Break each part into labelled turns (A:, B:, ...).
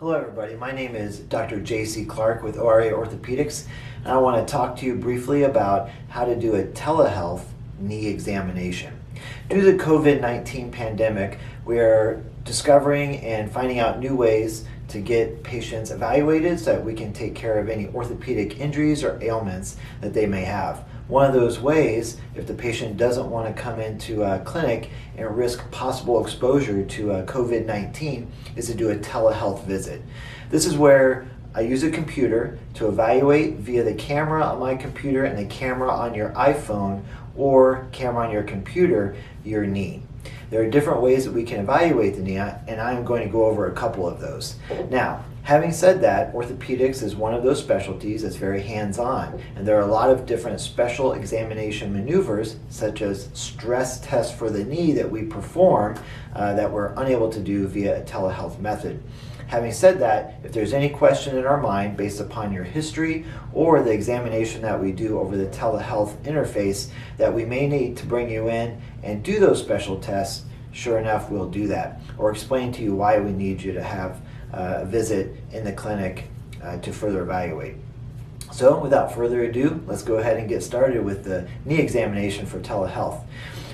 A: Hello everybody, my name is Dr. J.C. Clark with ORA Orthopedics, and I want to talk to you briefly about how to do a telehealth knee examination. Due to the COVID-19 pandemic, we are discovering and finding out new ways to get patients evaluated so that we can take care of any orthopedic injuries or ailments that they may have. One of those ways, if the patient doesn't want to come into a clinic and risk possible exposure to COVID-19, is to do a telehealth visit. This is where I use a computer to evaluate via the camera on my computer and the camera on your iPhone or camera on your computer your knee. There are different ways that we can evaluate the knee, and I'm going to go over a couple of those. Now, having said that, orthopedics is one of those specialties that's very hands-on, and there are a lot of different special examination maneuvers, such as stress tests for the knee that we perform that we're unable to do via a telehealth method. Having said that, if there's any question in our mind based upon your history or the examination that we do over the telehealth interface that we may need to bring you in and do those special tests, sure enough, we'll do that. Or explain to you why we need you to have a visit in the clinic to further evaluate. So without further ado, let's go ahead and get started with the knee examination for telehealth.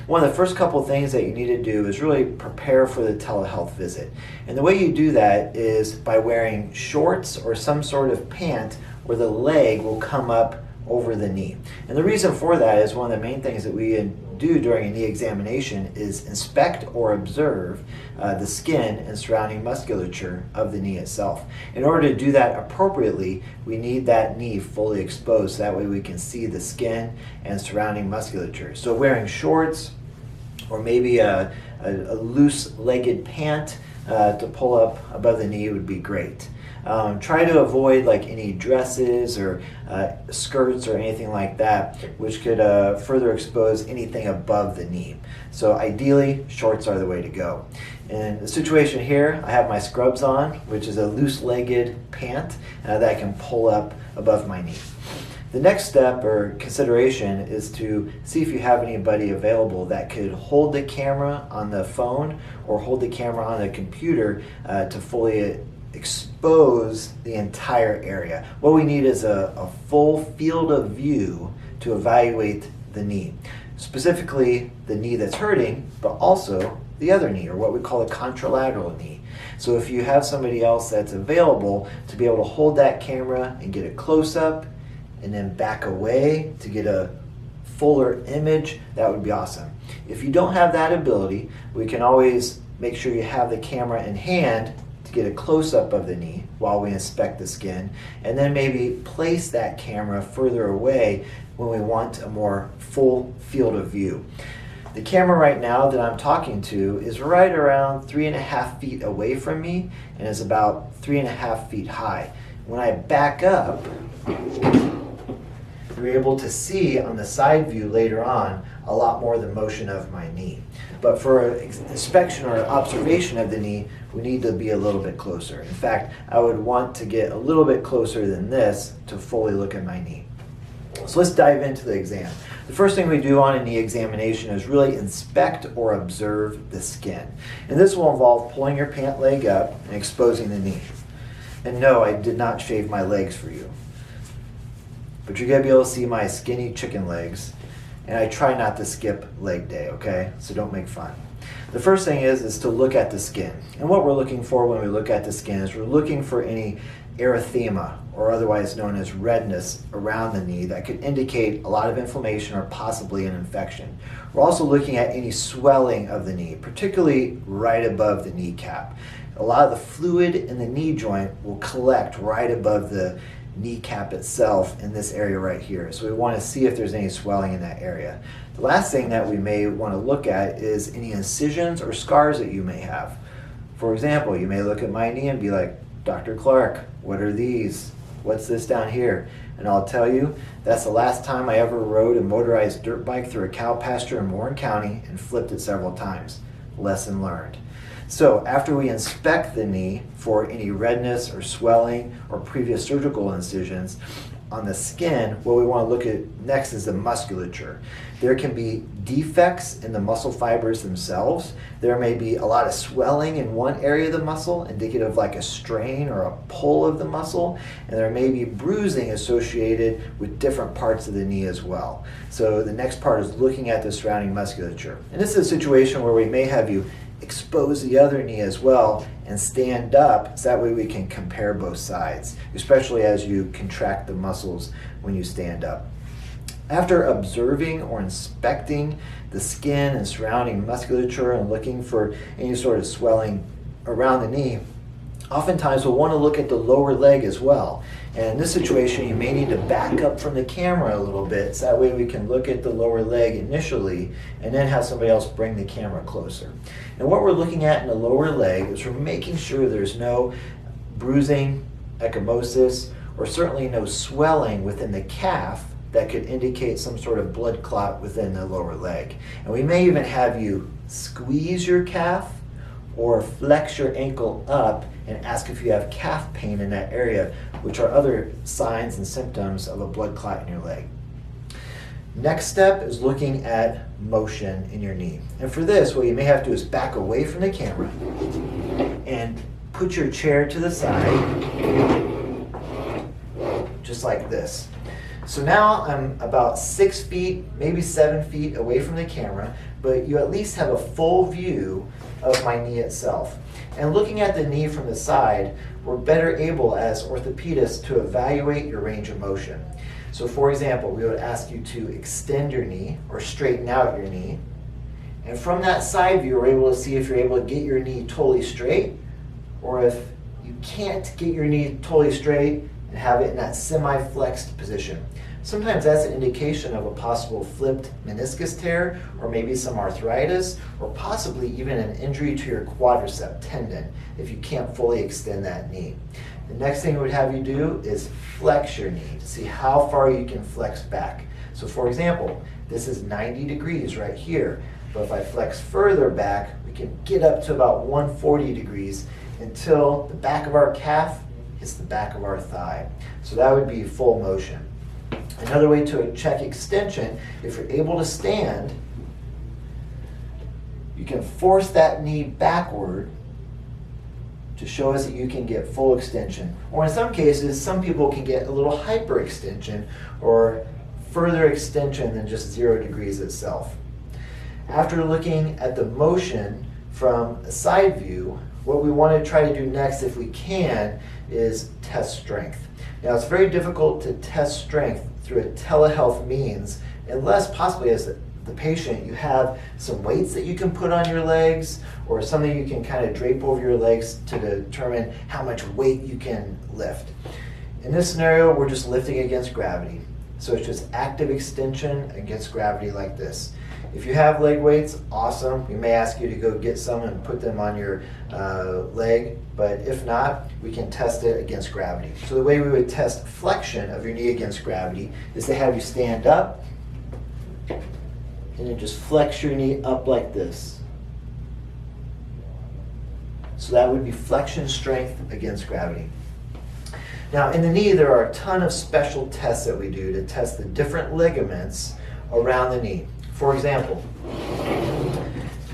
A: One of the first couple of things that you need to do is really prepare for the telehealth visit. And the way you do that is by wearing shorts or some sort of pant where the leg will come up over the knee. And the reason for that is one of the main things that we do during a knee examination is inspect or observe the skin and surrounding musculature of the knee itself. In order to do that appropriately, we need that knee fully exposed so that way we can see the skin and surrounding musculature. So wearing shorts or maybe a loose-legged pant to pull up above the knee would be great. Try to avoid like any dresses or skirts or anything like that, which could further expose anything above the knee. So ideally, shorts are the way to go. In the situation here, I have my scrubs on, which is a loose-legged pant that I can pull up above my knee. The next step or consideration is to see if you have anybody available that could hold the camera on the phone or hold the camera on the computer to fully expose the entire area. What we need is a full field of view to evaluate the knee. Specifically the knee that's hurting, but also the other knee, or what we call a contralateral knee. So if you have somebody else that's available to be able to hold that camera and get a close-up and then back away to get a fuller image, that would be awesome. If you don't have that ability, we can always make sure you have the camera in hand to get a close-up of the knee while we inspect the skin, and then maybe place that camera further away when we want a more full field of view. The camera right now that I'm talking to is right around 3.5 feet away from me and is about 3.5 feet high. When I back up, you're able to see on the side view later on a lot more of the motion of my knee. But for inspection or observation of the knee, we need to be a little bit closer. In fact, I would want to get a little bit closer than this to fully look at my knee. So let's dive into the exam. The first thing we do on a knee examination is really inspect or observe the skin. And this will involve pulling your pant leg up and exposing the knee. And no, I did not shave my legs for you. But you're going to be able to see my skinny chicken legs, and I try not to skip leg day, okay? So don't make fun. The first thing is to look at the skin. And what we're looking for when we look at the skin is we're looking for any erythema, or otherwise known as redness, around the knee that could indicate a lot of inflammation or possibly an infection. We're also looking at any swelling of the knee, particularly right above the kneecap. A lot of the fluid in the knee joint will collect right above the kneecap itself in this area right here. So we want to see if there's any swelling in that area. The last thing that we may want to look at is any incisions or scars that you may have. For example, you may look at my knee and be like, Dr. Clark, what are these? What's this down here? And I'll tell you, that's the last time I ever rode a motorized dirt bike through a cow pasture in Warren County and flipped it several times. Lesson learned. So after we inspect the knee for any redness or swelling or previous surgical incisions, on the skin, what we want to look at next is the musculature. There can be defects in the muscle fibers themselves. There may be a lot of swelling in one area of the muscle, indicative of like a strain or a pull of the muscle, and there may be bruising associated with different parts of the knee as well. So the next part is looking at the surrounding musculature. And this is a situation where we may have you expose the other knee as well and stand up, so that way we can compare both sides, especially as you contract the muscles when you stand up. After observing or inspecting the skin and surrounding musculature and looking for any sort of swelling around the knee, oftentimes we'll want to look at the lower leg as well. And in this situation, you may need to back up from the camera a little bit, so that way we can look at the lower leg initially and then have somebody else bring the camera closer. And what we're looking at in the lower leg is we're making sure there's no bruising, ecchymosis, or certainly no swelling within the calf that could indicate some sort of blood clot within the lower leg. And we may even have you squeeze your calf or flex your ankle up and ask if you have calf pain in that area, which are other signs and symptoms of a blood clot in your leg. Next step is looking at motion in your knee. And for this, what you may have to do is back away from the camera and put your chair to the side, just like this. So now I'm about 6 feet, maybe 7 feet away from the camera, but you at least have a full view of my knee itself. And looking at the knee from the side, we're better able as orthopedists to evaluate your range of motion. So for example, we would ask you to extend your knee or straighten out your knee. And from that side view, we're able to see if you're able to get your knee totally straight, or if you can't get your knee totally straight and have it in that semi-flexed position. Sometimes that's an indication of a possible flipped meniscus tear, or maybe some arthritis, or possibly even an injury to your quadricep tendon if you can't fully extend that knee. The next thing we'd have you do is flex your knee to see how far you can flex back. So for example, this is 90 degrees right here, but if I flex further back, we can get up to about 140 degrees until the back of our calf hits the back of our thigh. So that would be full motion. Another way to check extension, if you're able to stand, you can force that knee backward to show us that you can get full extension. Or in some cases, some people can get a little hyperextension or further extension than just 0 degrees itself. After looking at the motion from a side view, what we want to try to do next, if we can, is test strength. Now, it's very difficult to test strength through a telehealth means unless possibly as the patient you have some weights that you can put on your legs or something you can kind of drape over your legs to determine how much weight you can lift. In this scenario, we're just lifting against gravity. So it's just active extension against gravity like this. If you have leg weights, awesome. We may ask you to go get some and put them on your leg, but if not, we can test it against gravity. So the way we would test flexion of your knee against gravity is to have you stand up and then just flex your knee up like this. So that would be flexion strength against gravity. Now in the knee, there are a ton of special tests that we do to test the different ligaments around the knee. For example,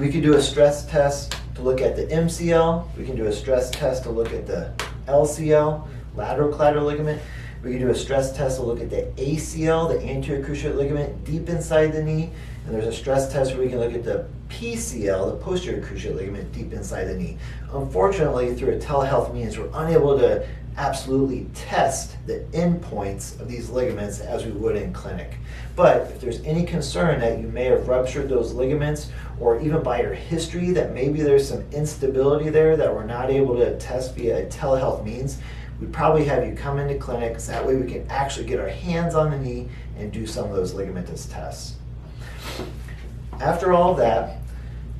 A: we could do a stress test to look at the MCL. We can do a stress test to look at the LCL, lateral collateral ligament. We can do a stress test to look at the ACL, the anterior cruciate ligament, deep inside the knee. And there's a stress test where we can look at the PCL, the posterior cruciate ligament, deep inside the knee. Unfortunately, through a telehealth means, we're unable to absolutely test the endpoints of these ligaments as we would in clinic. But if there's any concern that you may have ruptured those ligaments, or even by your history that maybe there's some instability there that we're not able to test via a telehealth means, we'd probably have you come into clinic so that way we can actually get our hands on the knee and do some of those ligamentous tests. After all of that,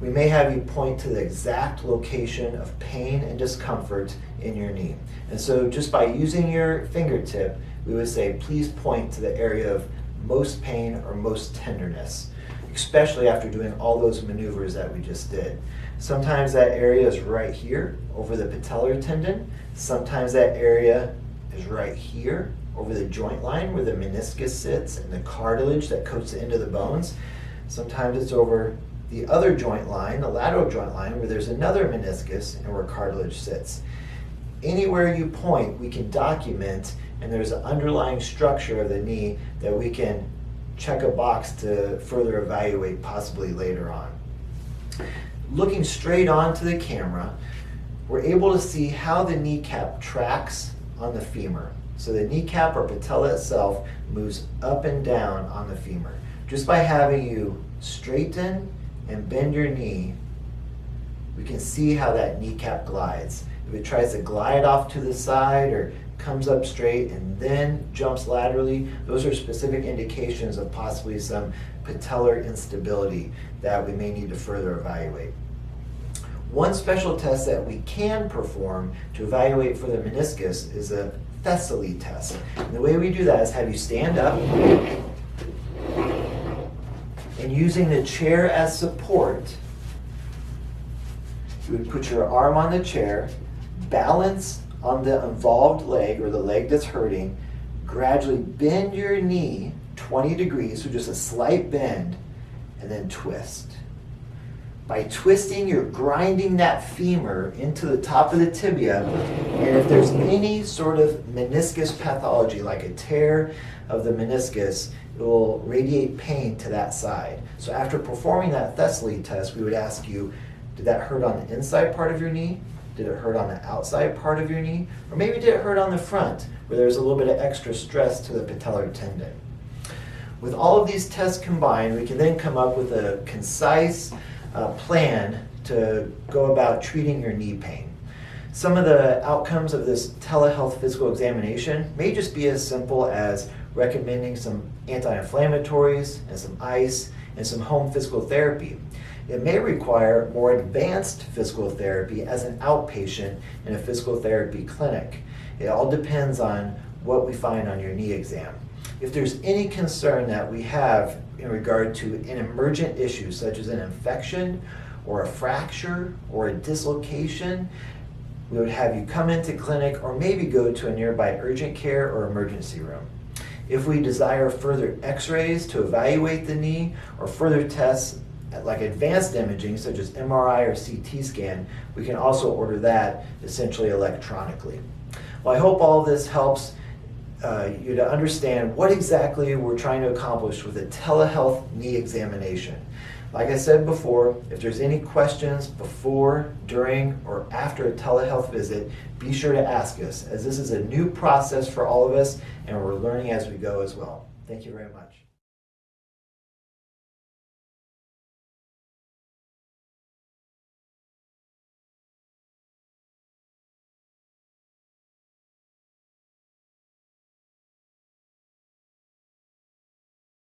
A: we may have you point to the exact location of pain and discomfort in your knee. And so just by using your fingertip, we would say, please point to the area of most pain or most tenderness, especially after doing all those maneuvers that we just did. Sometimes that area is right here over the patellar tendon. Sometimes that area is right here over the joint line where the meniscus sits and the cartilage that coats the end of the bones. Sometimes it's over the other joint line, the lateral joint line, where there's another meniscus and where cartilage sits. Anywhere you point, we can document, and there's an underlying structure of the knee that we can check a box to further evaluate possibly later on. Looking straight onto the camera, we're able to see how the kneecap tracks on the femur. So the kneecap or patella itself moves up and down on the femur. Just by having you straighten and bend your knee, we can see how that kneecap glides. If it tries to glide off to the side or comes up straight and then jumps laterally, those are specific indications of possibly some patellar instability that we may need to further evaluate. One special test that we can perform to evaluate for the meniscus is a Thessaly Test. And the way we do that is have you stand up, and using the chair as support, you would put your arm on the chair, balance on the involved leg or the leg that's hurting, gradually bend your knee 20 degrees, so just a slight bend, and then twist. By twisting, you're grinding that femur into the top of the tibia, and if there's any sort of meniscus pathology, like a tear of the meniscus, it will radiate pain to that side. So after performing that Thessaly test, we would ask you, did that hurt on the inside part of your knee? Did it hurt on the outside part of your knee? Or maybe did it hurt on the front, where there's a little bit of extra stress to the patellar tendon? With all of these tests combined, we can then come up with a concise plan to go about treating your knee pain. Some of the outcomes of this telehealth physical examination may just be as simple as recommending some anti-inflammatories and some ice and some home physical therapy. It may require more advanced physical therapy as an outpatient in a physical therapy clinic. It all depends on what we find on your knee exam. If there's any concern that we have in regard to an emergent issue, such as an infection or a fracture or a dislocation, we would have you come into clinic or maybe go to a nearby urgent care or emergency room. If we desire further x-rays to evaluate the knee or further tests like advanced imaging such as MRI or CT scan, we can also order that essentially electronically. Well, I hope all of this helps you to understand what exactly we're trying to accomplish with a telehealth knee examination. Like I said before, if there's any questions before, during, or after a telehealth visit, be sure to ask us, as this is a new process for all of us and we're learning as we go as well. Thank you very much.